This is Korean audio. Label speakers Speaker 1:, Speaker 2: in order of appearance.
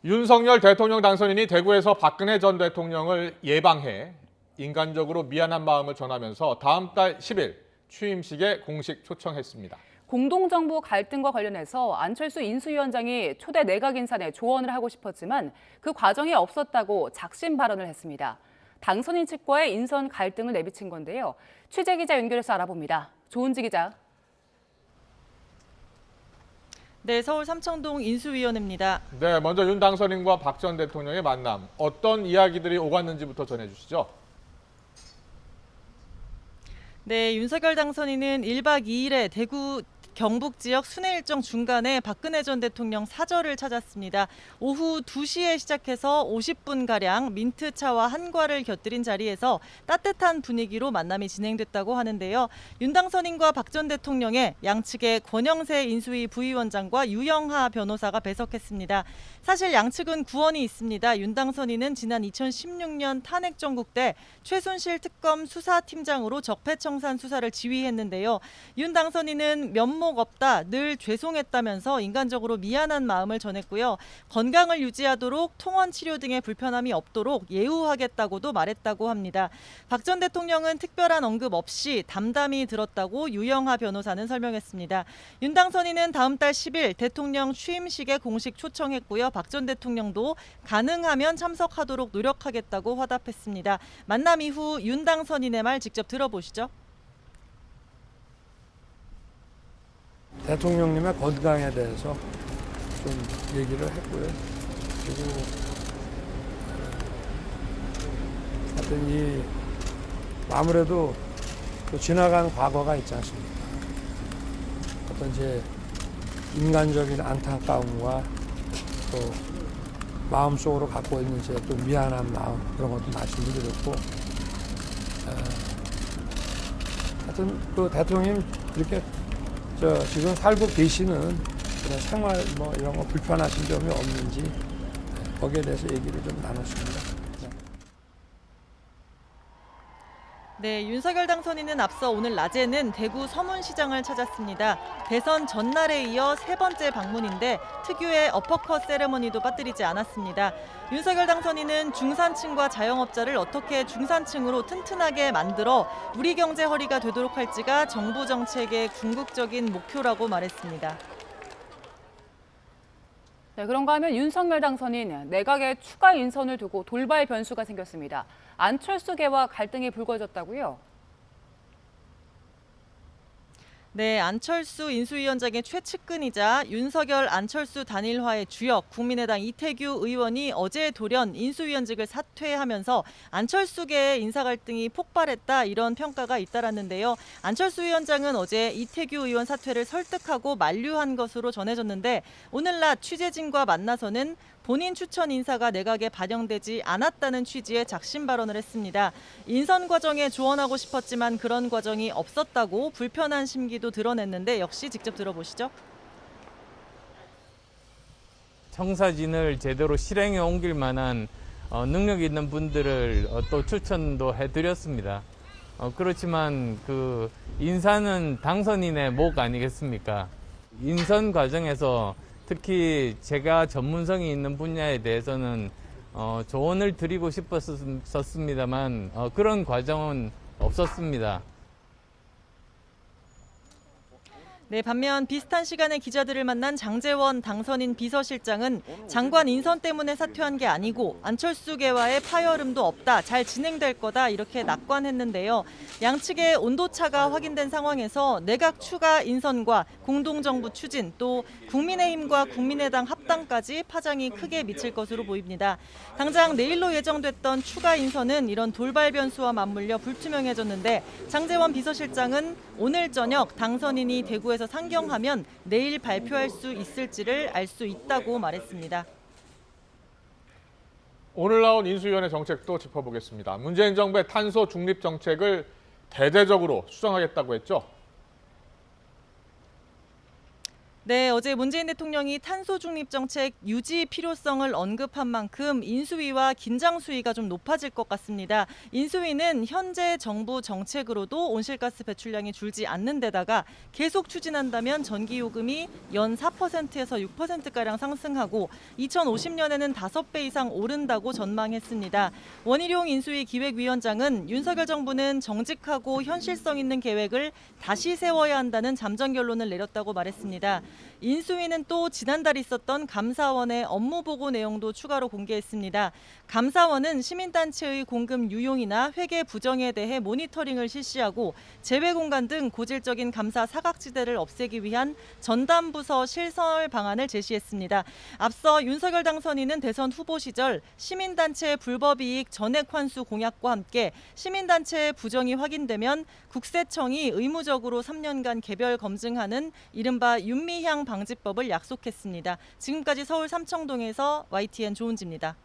Speaker 1: 윤석열 대통령 당선인이 대구에서 박근혜 전 대통령을 예방해 인간적으로 미안한 마음을 전하면서 다음 달 10일 취임식에 공식 초청했습니다.
Speaker 2: 공동정부 갈등과 관련해서 안철수 인수위원장이 초대 내각 인선에 조언을 하고 싶었지만 그 과정이 없었다고 작심 발언을 했습니다. 당선인 측과의 인선 갈등을 내비친 건데요. 취재 기자 연결해서 알아봅니다. 조은지 기자.
Speaker 3: 네, 서울 삼청동 인수위원회입니다.
Speaker 1: 네, 먼저 윤 당선인과 박 전 대통령의 만남, 어떤 이야기들이 오갔는지부터 전해주시죠.
Speaker 3: 네, 윤석열 당선인은 1박 2일에 대구 경북 지역 순회 일정 중간에 박근혜 전 대통령 사저를 찾았습니다. 오후 2시에 시작해서 50분가량 민트차와 한과를 곁들인 자리에서 따뜻한 분위기로 만남이 진행됐다고 하는데요. 윤 당선인과 박 전 대통령의 양측의 권영세 인수위 부위원장과 유영하 변호사가 배석했습니다. 사실 양측은 구원이 있습니다. 윤 당선인은 지난 2016년 탄핵 정국 때 최순실 특검 수사팀장으로 적폐청산 수사를 지휘했는데요. 윤 당선인은 면목 없다, 늘 죄송했다면서 인간적으로 미안한 마음을 전했고요. 건강을 유지하도록 통원 치료 등의 불편함이 없도록 예우하겠다고도 말했다고 합니다. 박 전 대통령은 특별한 언급 없이 담담히 들었다고 유영하 변호사는 설명했습니다. 윤 당선인은 다음 달 10일 대통령 취임식에 공식 초청했고요. 박 전 대통령도 가능하면 참석하도록 노력하겠다고 화답했습니다. 만남 이후 윤 당선인의 말 직접 들어보시죠.
Speaker 4: 대통령님의 건강에 대해서 좀 얘기를 했고요. 그리고 하여튼 이 아무래도 그 지나간 과거가 있지 않습니까? 어떤 제 인간적인 안타까움과 또 마음속으로 갖고 있는 제 또 미안한 마음 그런 것도 말씀드렸고, 하여튼 그 대통령님 이렇게 지금 살고 계시는 그런 생활 뭐 이런 거 불편하신 점이 없는지 거기에 대해서 얘기를 좀 나눴습니다.
Speaker 3: 네, 윤석열 당선인은 앞서 오늘 낮에는 대구 서문시장을 찾았습니다. 대선 전날에 이어 세 번째 방문인데 특유의 어퍼컷 세레머니도 빠뜨리지 않았습니다. 윤석열 당선인은 중산층과 자영업자를 어떻게 중산층으로 튼튼하게 만들어 우리 경제 허리가 되도록 할지가 정부 정책의 궁극적인 목표라고 말했습니다.
Speaker 2: 네, 그런가 하면 윤석열 당선인 내각의 추가 인선을 두고 돌발 변수가 생겼습니다. 안철수계와 갈등이 불거졌다고요?
Speaker 3: 네, 안철수 인수위원장의 최측근이자 윤석열 안철수 단일화의 주역 국민의당 이태규 의원이 어제 돌연 인수위원직을 사퇴하면서 안철수계의 인사 갈등이 폭발했다 이런 평가가 잇따랐는데요. 안철수 위원장은 어제 이태규 의원 사퇴를 설득하고 만류한 것으로 전해졌는데 오늘 낮 취재진과 만나서는 본인 추천 인사가 내각에 반영되지 않았다는 취지의 작심 발언을 했습니다. 인선 과정에 조언하고 싶었지만 그런 과정이 없었다고 불편한 심기도 드러냈는데 역시 직접 들어보시죠.
Speaker 5: 청사진을 제대로 실행에 옮길 만한 능력 있는 분들을 또 추천도 해드렸습니다. 그렇지만 그 인사는 당선인의 목 아니겠습니까? 인선 과정에서 특히 제가 전문성이 있는 분야에 대해서는 조언을 드리고 싶었습니다만 그런 과정은 없었습니다.
Speaker 3: 네, 반면 비슷한 시간에 기자들을 만난 장제원 당선인 비서실장은 장관 인선 때문에 사퇴한 게 아니고 안철수계와의 파열음도 없다, 잘 진행될 거다 이렇게 낙관했는데요. 양측의 온도차가 확인된 상황에서 내각 추가 인선과 공동정부 추진 또 국민의힘과 국민의당 합당까지 파장이 크게 미칠 것으로 보입니다. 당장 내일로 예정됐던 추가 인선은 이런 돌발 변수와 맞물려 불투명해졌는데 장제원 비서실장은 오늘 저녁 당선인이 대구에서 상경하면 내일 발표할 수 있을지를 알 수 있다고 말했습니다.
Speaker 1: 오늘 나온 인수위원회 정책도 짚어보겠습니다. 문재인 정부의 탄소 중립 정책을 대대적으로 수정하겠다고 했죠?
Speaker 3: 네, 어제 문재인 대통령이 탄소 중립 정책 유지 필요성을 언급한 만큼 인수위와 긴장 수위가 좀 높아질 것 같습니다. 인수위는 현재 정부 정책으로도 온실가스 배출량이 줄지 않는 데다가 계속 추진한다면 전기요금이 연 4%에서 6%가량 상승하고 2050년에는 5배 이상 오른다고 전망했습니다. 원희룡 인수위 기획위원장은 윤석열 정부는 정직하고 현실성 있는 계획을 다시 세워야 한다는 잠정 결론을 내렸다고 말했습니다. 인수위는 또 지난달 있었던 감사원의 업무 보고 내용도 추가로 공개했습니다. 감사원은 시민단체의 공급 유용이나 회계 부정에 대해 모니터링을 실시하고 재외공간 등 고질적인 감사 사각지대를 없애기 위한 전담부서 실설 방안을 제시했습니다. 앞서 윤석열 당선인은 대선 후보 시절 시민단체 불법이익 전액 환수 공약과 함께 시민단체 부정이 확인되면 국세청이 의무적으로 3년간 개별 검증하는 이른바 윤미향 방지법을 약속했습니다. 지금까지 서울 삼청동에서 YTN 조은지입니다.